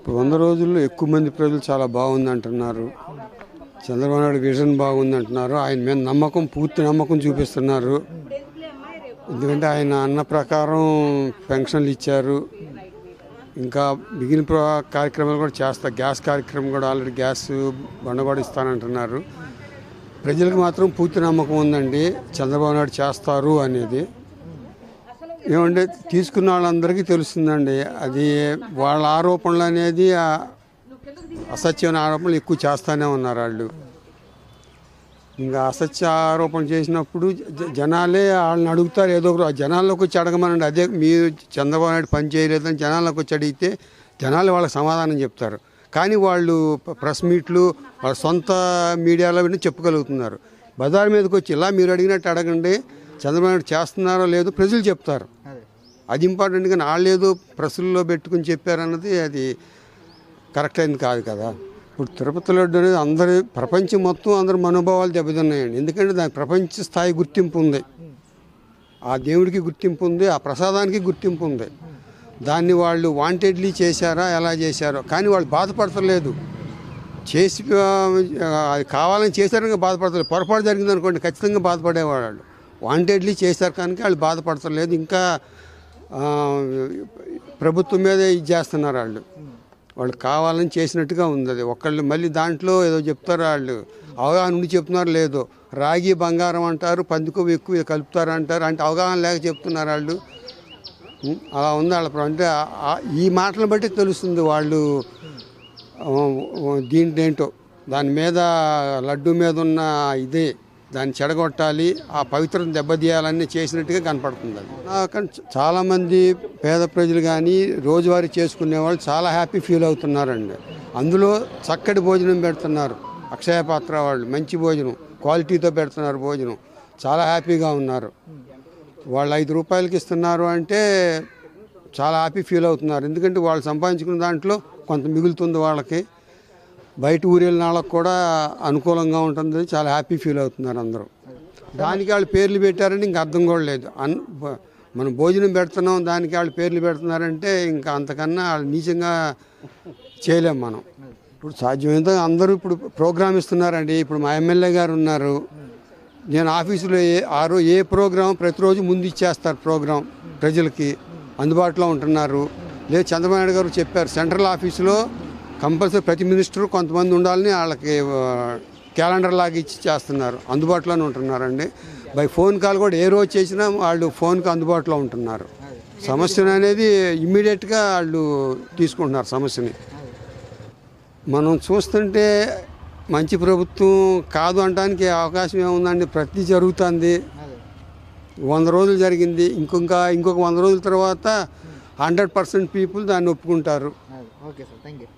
ఇప్పుడు 100 రోజుల్లో ఎక్కువ మంది ప్రజలు చాలా బాగుంది అంటున్నారు. చంద్రబాబు నాయుడు విజన్ బాగుంది అంటున్నారు. ఆయన మీద నమ్మకం, పూర్తి నమ్మకం చూపిస్తున్నారు. ఎందుకంటే ఆయన అన్న ప్రకారం పెన్షన్లు ఇచ్చారు. ఇంకా మిగిలిన కార్యక్రమాలు కూడా చేస్తారు. గ్యాస్ కార్యక్రమం కూడా ఆల్రెడీ గ్యాస్ బండ కూడా ఇస్తానంటున్నారు. ప్రజలకు మాత్రం పూర్తి నమ్మకం ఉందండి చంద్రబాబు నాయుడు చేస్తారు అనేది. ఏమంటే తీసుకున్న వాళ్ళందరికీ తెలుస్తుందండి. అది వాళ్ళ ఆరోపణలు అనేది అసత్యమైన ఆరోపణలు ఎక్కువ చేస్తూనే ఉన్నారు వాళ్ళు. ఇంకా అసత్య ఆరోపణ చేసినప్పుడు జనాలే వాళ్ళని అడుగుతారు. ఏదో ఒకరు జనాల్లోకి వచ్చి అడగమనండి. అదే మీరు చంద్రబాబు నాయుడు పని చేయలేదని జనాల్లోకి వచ్చి అడిగితే జనాలు వాళ్ళకి సమాధానం చెప్తారు. కానీ వాళ్ళు ప్రెస్ మీట్లు వాళ్ళ సొంత మీడియాలో చెప్పుగలుగుతున్నారు. బజార్ మీదకి వచ్చి ఇలా మీరు అడిగినట్టు అడగండి, చంద్రబాబు నాయుడు చేస్తున్నారో లేదో ప్రజలు చెప్తారు. అది ఇంపార్టెంట్. కానీ వాళ్ళు ఏదో ప్రెస్సుల్లో పెట్టుకుని చెప్పారన్నది అది కరెక్ట్ అయింది కాదు కదా. ఇప్పుడు తిరుపతి లడ్డు అనేది అందరి ప్రపంచం మొత్తం అందరి మనోభావాలు దెబ్బతిన్నాయండి. ఎందుకంటే దానికి ప్రపంచ స్థాయి గుర్తింపు ఉంది. ఆ దేవుడికి గుర్తింపు ఉంది, ఆ ప్రసాదానికి గుర్తింపు ఉంది. దాన్ని వాళ్ళు వాంటెడ్లీ చేశారా, ఎలా చేశారో, కానీ వాళ్ళు బాధపడతలేదు. చేసి అది కావాలని చేశారని బాధపడతలేదు. పొరపాటు జరిగింది అనుకోండి ఖచ్చితంగా బాధపడేవాళ్ళు. వాంటెడ్లీ చేశారు కనుక వాళ్ళు బాధపడతలేదు. ఇంకా ప్రభుత్వం మీద ఇది చేస్తున్నారు వాళ్ళు. వాళ్ళు కావాలని చేసినట్టుగా ఉంది. అది ఒకళ్ళు మళ్ళీ దాంట్లో ఏదో చెప్తారు వాళ్ళు, అవగాహన ఉండి చెప్తున్నారు. లేదో రాగి బంగారం అంటారు, పందికొవ్వు ఎక్కువ కలుపుతారు అంటారు. అంటే అవగాహన లేక చెప్తున్నారు వాళ్ళు. అలా ఉంది వాళ్ళ. అంటే ఈ మాటలను బట్టి తెలుస్తుంది వాళ్ళు దీంట్లో దాని మీద లడ్డు మీద ఉన్న ఇదే దాన్ని చెడగొట్టాలి, ఆ పవిత్రతను దెబ్బతీయాలన్నీ చేసినట్టుగా కనపడుతుంది. అది చాలామంది పేద ప్రజలు కానీ రోజువారీ చేసుకునే వాళ్ళు చాలా హ్యాపీ ఫీల్ అవుతున్నారండి. అందులో చక్కటి భోజనం పెడుతున్నారు. అక్షయ పాత్ర వాళ్ళు మంచి భోజనం క్వాలిటీతో పెడుతున్నారు. భోజనం చాలా హ్యాపీగా ఉన్నారు. వాళ్ళు 5 రూపాయలకి ఇస్తున్నారు అంటే చాలా హ్యాపీ ఫీల్ అవుతున్నారు. ఎందుకంటే వాళ్ళు సంపాదించుకున్న దాంట్లో కొంత మిగులుతుంది వాళ్ళకి. బయట ఊరెళ్ళిన వాళ్ళకి కూడా అనుకూలంగా ఉంటుంది. చాలా హ్యాపీ ఫీల్ అవుతున్నారు అందరూ. దానికి వాళ్ళు పేర్లు పెట్టారని ఇంకా అర్థం కూడా లేదు. మనం భోజనం పెడుతున్నాం, దానికి వాళ్ళు పేర్లు పెడుతున్నారంటే ఇంకా అంతకన్నా వాళ్ళు నీచంగా చేయలేం మనం. ఇప్పుడు సాధ్యమైనంత అందరూ ఇప్పుడు ప్రోగ్రామ్ ఇస్తున్నారండి. ఇప్పుడు మా ఎమ్మెల్యే గారు ఉన్నారు. నేను ఆఫీసులో ఏ ప్రోగ్రాం ప్రతిరోజు ముందు ఇచ్చేస్తారు. ప్రోగ్రాం ప్రజలకి అందుబాటులో ఉంటున్నారు. లేదు చంద్రబాబు నాయుడు గారు చెప్పారు, సెంట్రల్ ఆఫీసులో కంపల్సరీ ప్రతి మినిస్టరు కొంతమంది ఉండాలని వాళ్ళకి క్యాలెండర్ లాగా ఇచ్చి చేస్తున్నారు. అందుబాటులోనే ఉంటున్నారండి. బై ఫోన్ కాల్ కూడా ఏ రోజు చేసినా వాళ్ళు ఫోన్కి అందుబాటులో ఉంటున్నారు. సమస్యను అనేది ఇమ్మీడియట్గా వాళ్ళు తీసుకుంటున్నారు సమస్యని. మనం చూస్తుంటే మంచి ప్రభుత్వం కాదు అనడానికి అవకాశం ఏముందండి. ప్రతి జరుగుతుంది. 100 రోజులు జరిగింది. ఇంకొక 100 రోజుల తర్వాత 100% పీపుల్ దాన్ని ఒప్పుకుంటారు. Okay sir, thank you.